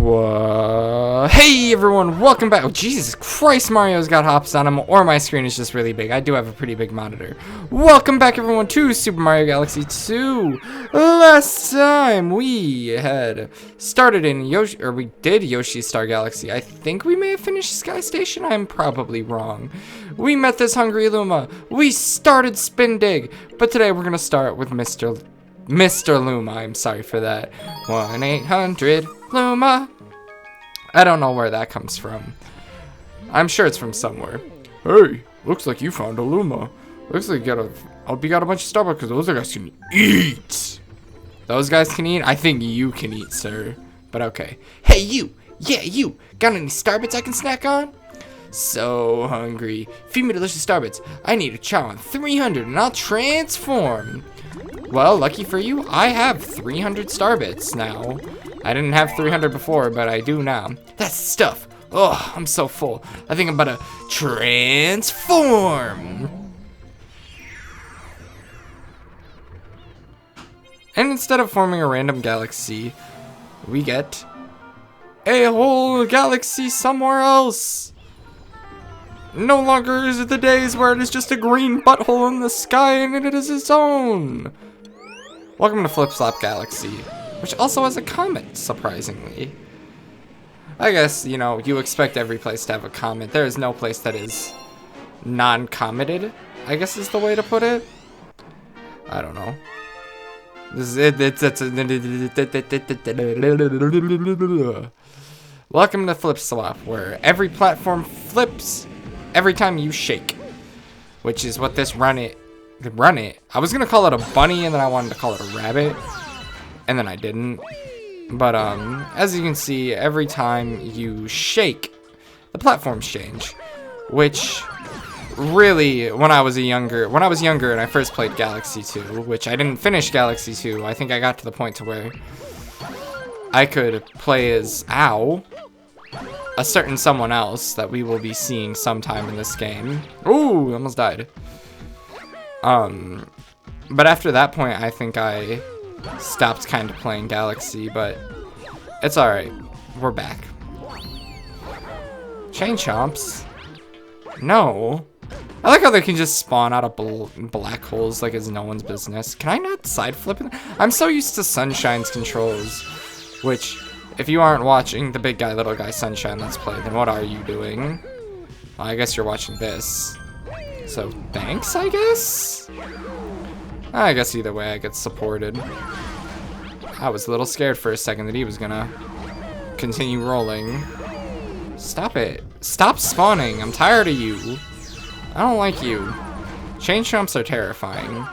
Hey everyone, welcome back. Oh, Jesus Christ, Mario's got hops on him, or my screen is just really big. I do have a pretty big monitor. Welcome back everyone to Super Mario Galaxy 2. Last time we had started in we did Yoshi's Star Galaxy. I think we may have finished Sky Station. I'm probably wrong. We met this hungry Luma. We started Spin Dig, but today we're gonna start with Mr. Luma. I'm sorry for that. 1-800 Luma. I don't know where that comes from. I'm sure it's from somewhere. Hey, looks like you found a Luma. Looks like you got a bunch of Starbucks because those guys can eat. Those guys can eat? I think you can eat, sir. But okay. Hey, you. Yeah, you. Got any Starbits I can snack on? So hungry. Feed me delicious Starbits. I need a chow on 300 and I'll transform. Well, lucky for you, I have 300 Starbits now. I didn't have 300 before, but I do now. That's stuff. Oh, I'm so full. I think I'm about to transform. And instead of forming a random galaxy, we get a whole galaxy somewhere else. No longer is it the days where it is just a green butthole in the sky and it is its own. Welcome to Flip Slop Galaxy, which also has a comet, surprisingly. I guess, you know, you expect every place to have a comet. There is no place that is non-cometed, I guess is the way to put it. I don't know. Welcome to Flip Slop, where every platform flips every time you shake, which is what this run it. I was gonna call it a bunny, and then I wanted to call it a rabbit, and then I didn't. But as you can see, every time you shake, the platforms change, which really, when I was younger and I first played Galaxy 2, which I didn't finish Galaxy 2. I think I got to the point to where I could play as a certain someone else that we will be seeing sometime in this game. Ooh, almost died. But after that point, I think I stopped kind of playing Galaxy, but it's alright. We're back. Chain Chomps? No. I like how they can just spawn out of black holes like it's no one's business. Can I not side flip it? I'm so used to Sunshine's controls, which, if you aren't watching the Big Guy, Little Guy Sunshine Let's Play, then what are you doing? Well, I guess you're watching this. So, thanks, I guess? I guess either way I get supported. I was a little scared for a second that he was gonna continue rolling. Stop it. Stop spawning. I'm tired of you. I don't like you. Chain Chomps are terrifying.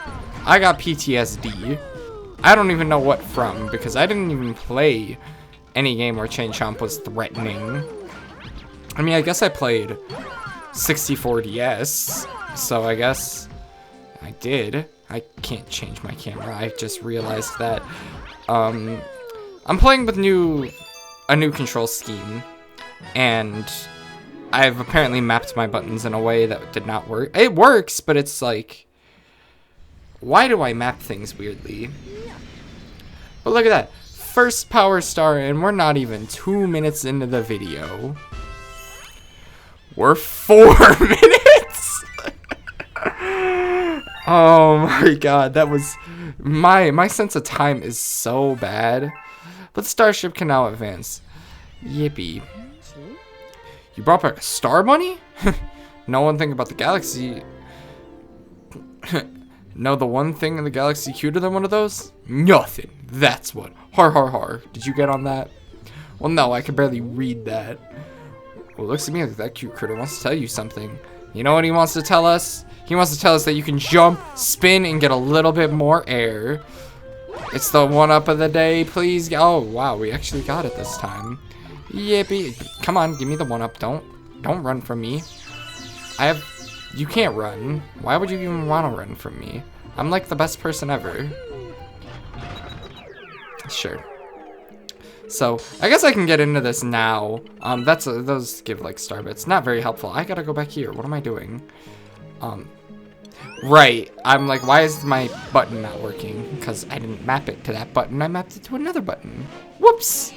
I got PTSD. I don't even know what from, because I didn't even play any game where Chain Chomp was threatening. I mean, I guess I played 64 DS, so I guess I did. I can't change my camera. I just realized that. I'm playing with a new control scheme, and I've apparently mapped my buttons in a way that did not work. It works, but it's like, why do I map things weirdly? But look at that. First power star, and we're not even 2 minutes into the video. We're 4 minutes. Oh my god, that was my sense of time is so bad. But Starship can now advance. Yippee. You brought back a Star Bunny? No one thing about the galaxy. Know the one thing in the galaxy cuter than one of those? Nothing. That's what. Har har har. Did you get on that? Well, no, I can barely read that. Well, it looks to me like that cute critter wants to tell you something. You know what he wants to tell us? He wants to tell us that you can jump, spin, and get a little bit more air. It's the one-up of the day, please. Oh, wow, we actually got it this time. Yippee. Come on, give me the one-up. Don't run from me. You can't run. Why would you even want to run from me? I'm like the best person ever. Sure. So, I guess I can get into this now. Those give like Starbits. Not very helpful. I gotta go back here. What am I doing? Right. I'm like, why is my button not working? Because I didn't map it to that button. I mapped it to another button. Whoops.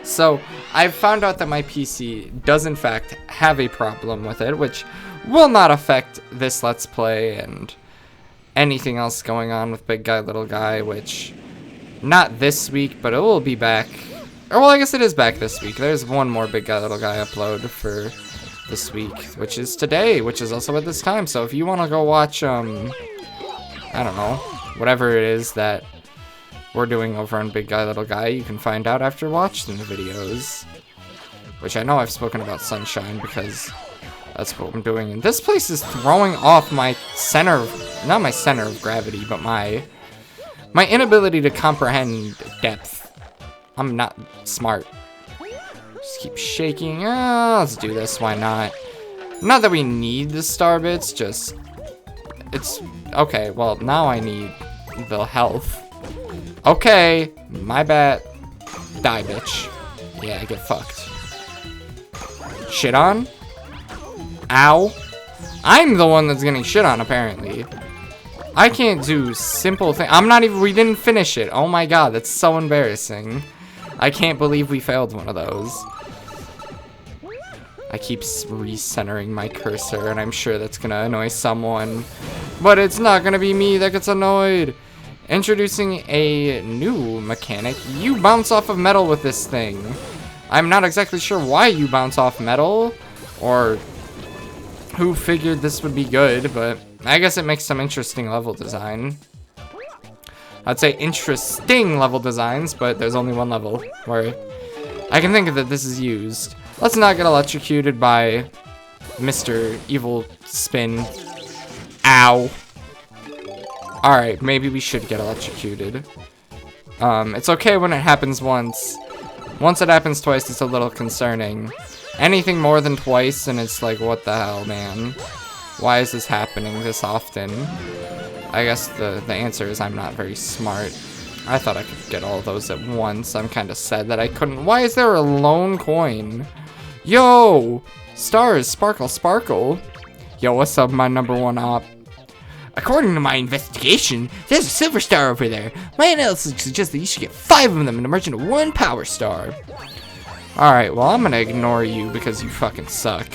So I've found out that my PC does in fact have a problem with it, which will not affect this Let's Play and anything else going on with Big Guy Little Guy, which not this week, but it will be back. Or well, I guess it is back this week. There's one more Big Guy Little Guy upload for this week, which is today, which is also at this time. So if you want to go watch, I don't know, whatever it is that we're doing over on Big Guy Little Guy, you can find out after watching the videos. Which I know I've spoken about Sunshine because that's what I'm doing. And this place is throwing off my center of, not my center of gravity, but my inability to comprehend depth. I'm not smart. Just keep shaking. Let's do this, why not? Not that we need the star bits, just, it's, okay, well, now I need the health. Okay, my bad. Die, bitch. Yeah, get fucked. Shit on? Ow. I'm the one that's getting shit on, apparently. I can't do simple things. I'm not even, we didn't finish it. Oh my god, that's so embarrassing. I can't believe we failed one of those. I keep recentering my cursor, and I'm sure that's gonna annoy someone. But it's not gonna be me that gets annoyed. Introducing a new mechanic. You bounce off of metal with this thing. I'm not exactly sure why you bounce off metal, or who figured this would be good, but I guess it makes some interesting level design. I'd say interesting level designs, but there's only one level where I can think of that this is used. Let's not get electrocuted by Mr. Evil Spin. Ow. Alright, maybe we should get electrocuted. It's okay when it happens once. Once it happens twice, it's a little concerning. Anything more than twice, and it's like, what the hell, man? Why is this happening this often? I guess the answer is I'm not very smart. I thought I could get all those at once. I'm kind of sad that I couldn't. Why is there a lone coin? Yo! Stars, sparkle, sparkle. Yo, what's up, my #1 op? According to my investigation, there's a silver star over there. My analysis suggests that you should get 5 of them and emerge into 1 power star. Alright, well, I'm gonna ignore you because you fucking suck.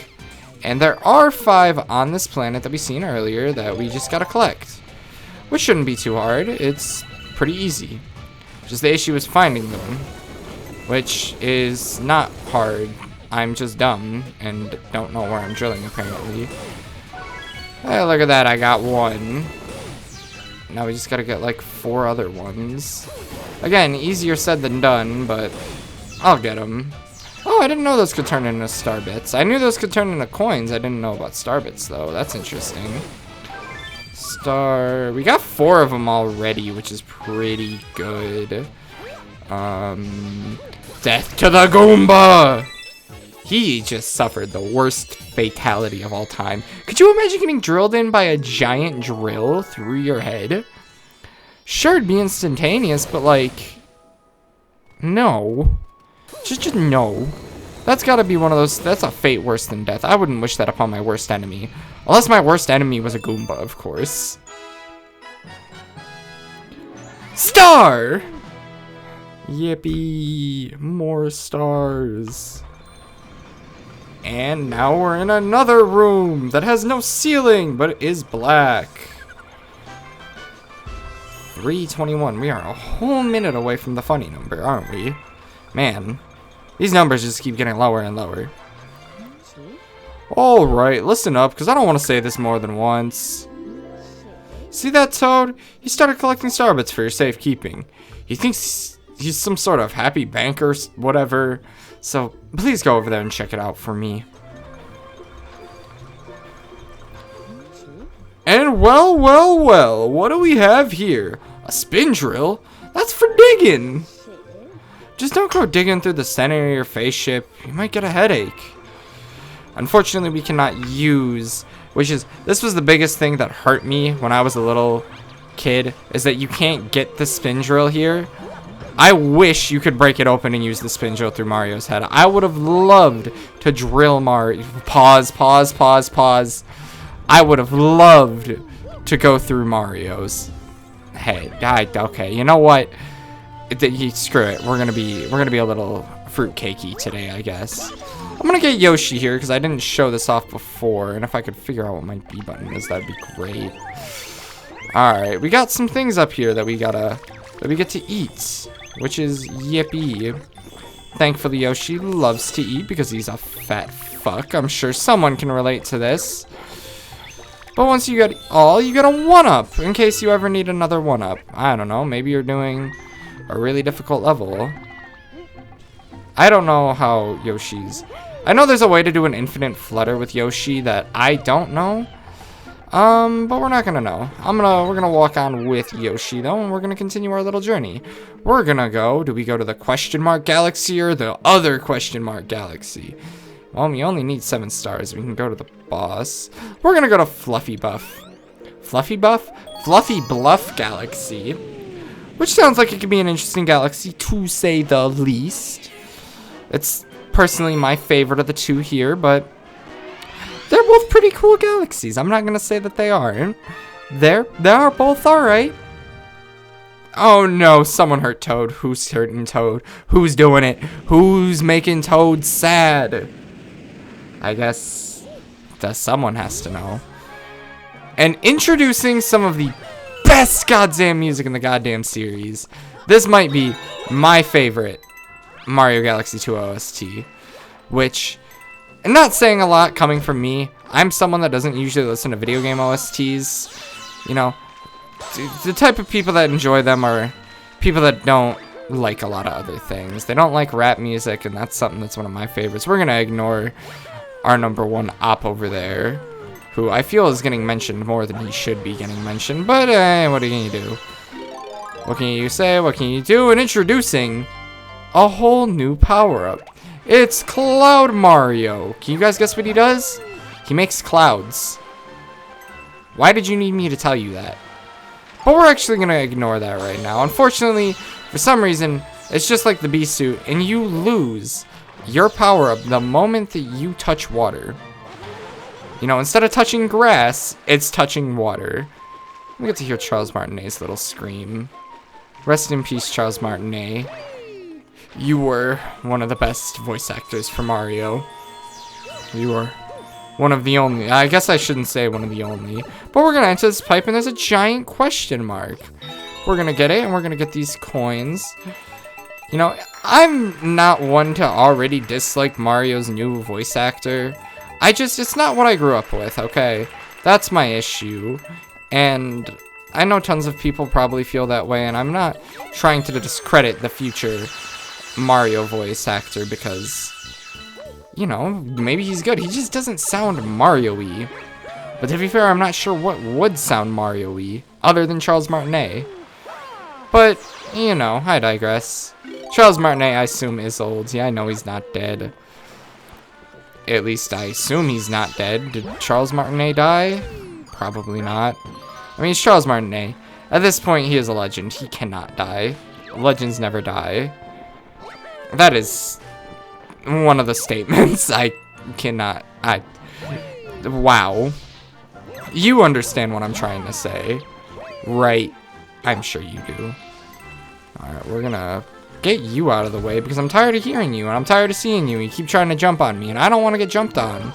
And there are 5 on this planet that we seen earlier that we just gotta collect. Which shouldn't be too hard. It's pretty easy. Just the issue is finding them. Which is not hard. I'm just dumb and don't know where I'm drilling, apparently. Hey, look at that, I got 1. Now we just gotta get like 4 other ones. Again, easier said than done, but I'll get them. Oh, I didn't know those could turn into star bits. I knew those could turn into coins. I didn't know about star bits, though. That's interesting. Star... We got 4 of them already, which is pretty good. Death to the Goomba! He just suffered the worst fatality of all time. Could you imagine getting drilled in by a giant drill through your head? Sure, it'd be instantaneous, but like... No. Just no. That's gotta be one of those... That's a fate worse than death. I wouldn't wish that upon my worst enemy. Unless my worst enemy was a Goomba, of course. Star! Yippee. More stars. And now we're in another room that has no ceiling, but it is black. 3:21. We are a whole minute away from the funny number, aren't we? Man, these numbers just keep getting lower and lower. Alright, listen up, because I don't want to say this more than once. See that Toad? He started collecting starbits for your safekeeping. He thinks he's some sort of happy banker, whatever. So, please go over there and check it out for me. And well, well, well, what do we have here? A spin drill? That's for digging! Just don't go digging through the center of your spaceship. You might get a headache. Unfortunately, we cannot use... This was the biggest thing that hurt me when I was a little kid, is that you can't get the spin drill here. I wish you could break it open and use the spin drill through Mario's head. I would have loved to drill Mario. Pause. I would have loved to go through Mario's head. Okay, you know what? Screw it. We're gonna be a little fruitcakey today, I guess. I'm gonna get Yoshi here because I didn't show this off before, and if I could figure out what my B button is, that'd be great. All right, we got some things up here that we get to eat, which is yippee. Thankfully, Yoshi loves to eat because he's a fat fuck. I'm sure someone can relate to this. But once you get all, you get a 1-up in case you ever need another 1-up. I don't know, maybe you're doing a really difficult level. I don't know how Yoshi's... I know there's a way to do an infinite flutter with Yoshi that I don't know. But we're not gonna know. We're gonna walk on with Yoshi though, and we're gonna continue our little journey. We're gonna go, do we go to the question mark galaxy or the other question mark galaxy? Well, we only need 7 stars. We can go to the boss. We're gonna go to Fluffy Buff. Fluffy Buff? Fluffy Bluff Galaxy. Which sounds like it could be an interesting galaxy, to say the least. It's personally my favorite of the two here, but they're both pretty cool galaxies. I'm not gonna say that they aren't. They are both alright. Oh no, someone hurt Toad. Who's hurting Toad? Who's doing it? Who's making Toad sad? I guess someone has to know. And introducing some of the best goddamn music in the goddamn series. This might be my favorite Mario Galaxy 2 OST, which, and not saying a lot coming from me, I'm someone that doesn't usually listen to video game OSTs. You know, the type of people that enjoy them are people that don't like a lot of other things. They don't like rap music, and that's something that's one of my favorites. We're gonna ignore our #1 op over there, who I feel is getting mentioned more than he should be getting mentioned, but what can you do? What can you say? What can you do? And introducing a whole new power-up. It's Cloud Mario. Can you guys guess what he does? He makes clouds. Why did you need me to tell you that? But we're actually going to ignore that right now. Unfortunately, for some reason, it's just like the Bee Suit, and you lose your power-up the moment that you touch water. You know, instead of touching grass, it's touching water. We get to hear Charles Martinet's little scream. Rest in peace, Charles Martinet. You were one of the best voice actors for Mario. You were one of the only. I guess I shouldn't say one of the only. But we're going to enter this pipe, and there's a giant question mark. We're going to get it, and we're going to get these coins. You know, I'm not one to already dislike Mario's new voice actor. It's not what I grew up with, okay? That's my issue. And I know tons of people probably feel that way, and I'm not trying to discredit the future Mario voice actor because, you know, maybe he's good. He just doesn't sound Mario-y. But to be fair, I'm not sure what would sound Mario-y other than Charles Martinet. But, you know, I digress. Charles Martinet, I assume, is old. Yeah, I know he's not dead. At least I assume he's not dead. Did Charles Martinet die? Probably not. I mean, it's Charles Martinet. At this point, he is a legend. He cannot die. Legends never die. That is one of the statements I cannot... Wow. You understand what I'm trying to say, right? I'm sure you do. Alright, we're gonna get you out of the way because I'm tired of hearing you and I'm tired of seeing you. You keep trying to jump on me and I don't want to get jumped on.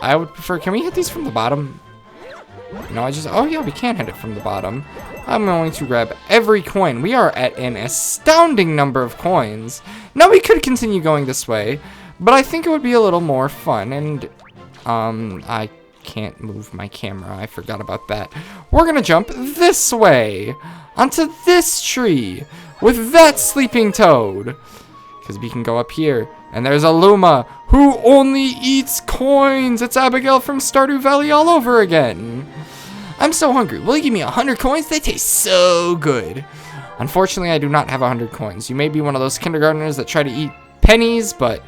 I would prefer... Can we hit these from the bottom? No, oh yeah, we can hit it from the bottom. I'm going to grab every coin. We are at an astounding number of coins. Now we could continue going this way, but I think it would be a little more fun. And I can't move my camera. I forgot about that. We're gonna jump this way onto this tree with that sleeping toad, because we can go up here. And there's a Luma who only eats coins. It's Abigail from Stardew Valley all over again. I'm so hungry. Will you give me 100 coins? They taste so good. Unfortunately, I do not have 100 coins. You may be one of those kindergartners that try to eat pennies, but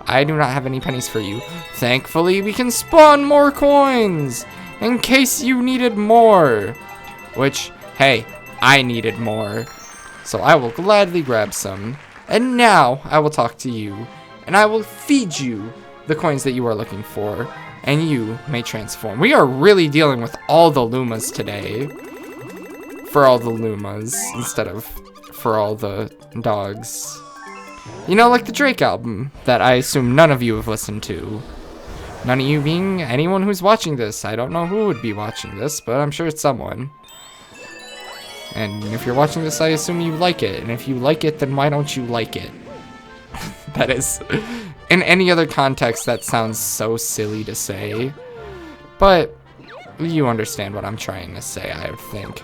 I do not have any pennies for you. Thankfully, we can spawn more coins in case you needed more. Which, hey, I needed more. So I will gladly grab some. And now I will talk to you. And I will feed you the coins that you are looking for. And you may transform. We are really dealing with all the Lumas today. For all the Lumas instead of for all the dogs. You know, like the Drake album that I assume none of you have listened to. None of you being anyone who's watching this. I don't know who would be watching this, but I'm sure it's someone. And if you're watching this, I assume you like it. And if you like it, then why don't you like it? That is, in any other context, that sounds so silly to say. But you understand what I'm trying to say, I think.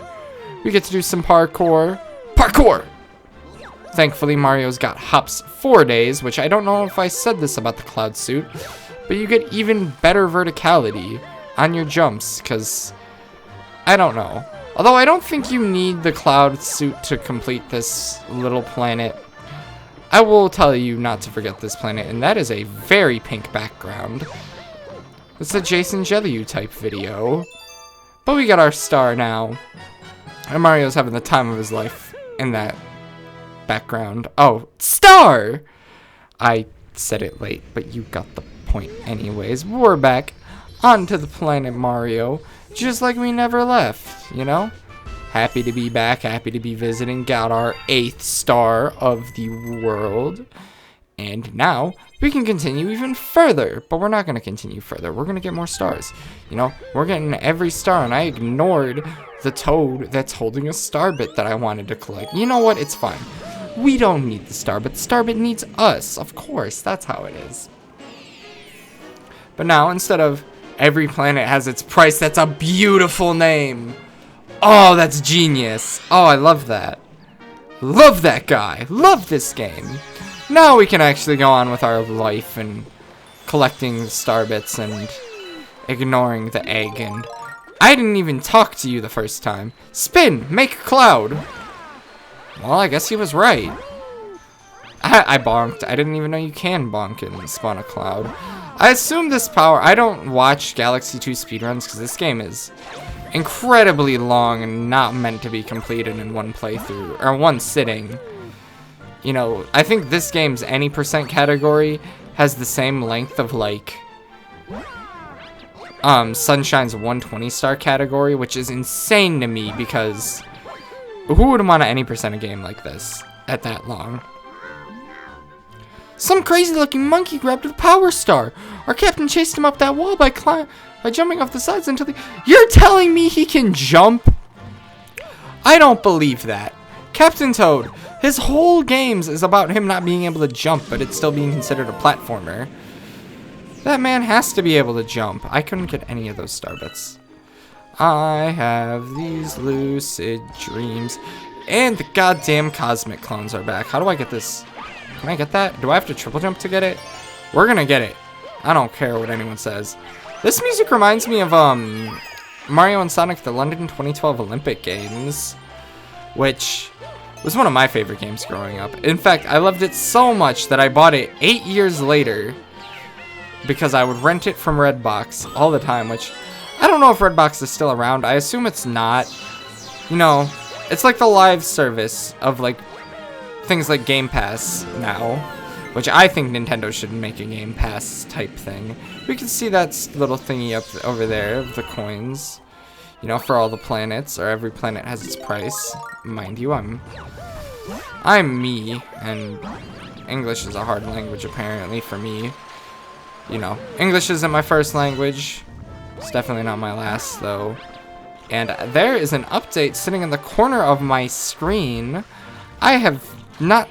We get to do some parkour. Parkour! Thankfully, Mario's got hops 4 days, which I don't know if I said this about the cloud suit, but you get even better verticality on your jumps, because I don't know. Although I don't think you need the cloud suit to complete this little planet. I will tell you not to forget this planet, and that is a very pink background. It's a Jason Jelliu type video. But we got our star now. And Mario's having the time of his life in that background. Oh, star! I said it late, but you got the point anyways. We're back onto the planet Mario, just like we never left, you know? Happy to be back, happy to be visiting. Got our 8th star of the world. And now, we can continue even further. But we're not going to continue further. We're going to get more stars. You know, we're getting every star. And I ignored the toad that's holding a star bit that I wanted to collect. You know what? It's fine. We don't need the star bit. The star bit needs us. Of course, that's how it is. But now, instead of every planet has its price, that's a beautiful name. Oh, that's genius. Oh, I love that. Love that guy. Love this game. Now we can actually go on with our life and collecting star bits and ignoring the egg. And I didn't even talk to you the first time. Spin, make a cloud. Well, I guess he was right. I bonked. I didn't even know you can bonk and spawn a cloud. I assume this power... I don't watch Galaxy 2 speedruns because this game is incredibly long and not meant to be completed in one playthrough or one sitting. You know, I think this game's any percent category has the same length of like Sunshine's 120 star category, which is insane to me because who would want to any percent a game like this at that long? Some crazy looking monkey grabbed a power star. Our captain chased him up that wall by jumping off the sides until You're telling me he can jump? I don't believe that. Captain Toad, his whole games is about him not being able to jump, but it's still being considered a platformer. That man has to be able to jump. I couldn't get any of those star bits. I have these lucid dreams. And the goddamn cosmic clones are back. How do I get this? Can I get that? Do I have to triple jump to get it? We're gonna get it. I don't care what anyone says. This music reminds me of Mario and Sonic the London 2012 Olympic Games, which was one of my favorite games growing up. In fact, I loved it so much that I bought it 8 years later because I would rent it from Redbox all the time, which I don't know if Redbox is still around. I assume it's not. You know, it's like the live service of like things like Game Pass now, which I think Nintendo should make a Game Pass type thing. We can see that little thingy up over there of the coins, you know, for all the planets, or every planet has its price. Mind you, I'm me, and English is a hard language apparently for me. You know, English isn't my first language. It's definitely not my last though. And there is an update sitting in the corner of my screen. I have not...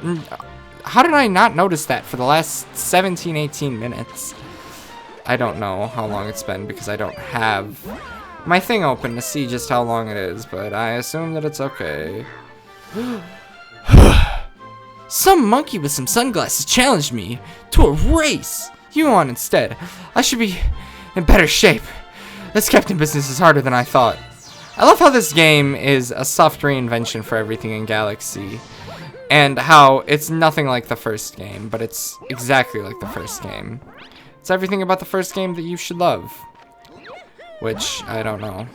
How did I not notice that for the last 17, 18 minutes? I don't know how long it's been because I don't have my thing open to see just how long it is, but I assume that it's okay. Some monkey with some sunglasses challenged me to a race. You won instead. I should be in better shape. This captain business is harder than I thought. I love how this game is a soft reinvention for everything in Galaxy. And how it's nothing like the first game, but it's exactly like the first game. It's everything about the first game that you should love. Which, I don't know.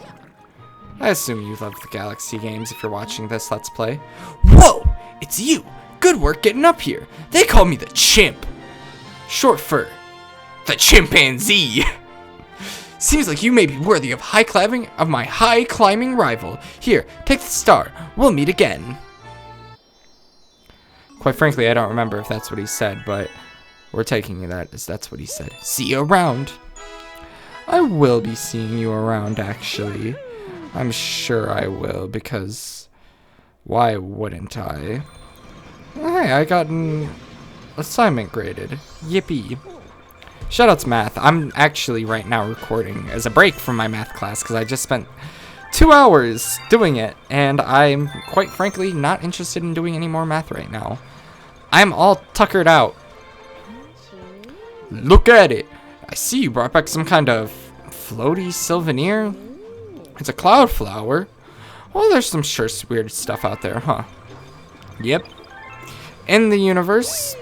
I assume you love the Galaxy games if you're watching this Let's Play. Whoa! It's you! Good work getting up here. They call me the Chimp. Short for the chimpanzee. Seems like you may be worthy of my high climbing rival. Here, take the star. We'll meet again. Quite frankly, I don't remember if that's what he said, but we're taking that as that's what he said. See you around. I will be seeing you around, actually. I'm sure I will, because why wouldn't I? Hey, I got an assignment graded. Yippee. Shoutouts math. I'm actually right now recording as a break from my math class because I just spent 2 hours doing it, and I'm quite frankly not interested in doing any more math right now. I'm all tuckered out. Look at it. I see you brought back some kind of floaty souvenir. It's a cloud flower. Well, there's some sure weird stuff out there, huh? Yep. In the universe,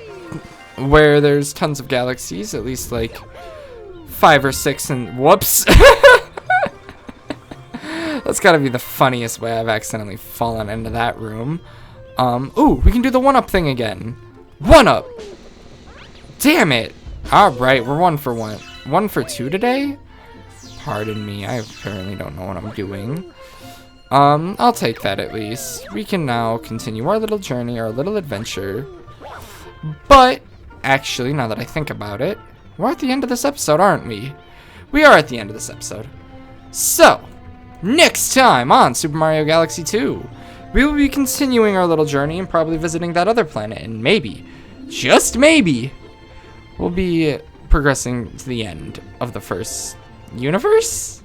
where there's tons of galaxies, at least like 5 or 6, and whoops. That's gotta be the funniest way I've accidentally fallen into that room. Ooh, we can do the 1-up thing again. 1-up! Damn it! Alright, we're 1 for 1. 1 for 2 today? Pardon me, I apparently don't know what I'm doing. I'll take that at least. We can now continue our little journey, our little adventure. But, actually, now that I think about it, we're at the end of this episode, aren't we? We are at the end of this episode. So, next time on Super Mario Galaxy 2, we will be continuing our little journey and probably visiting that other planet, and maybe, just maybe, we'll be progressing to the end of the first universe?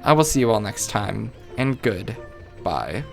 I will see you all next time, and goodbye.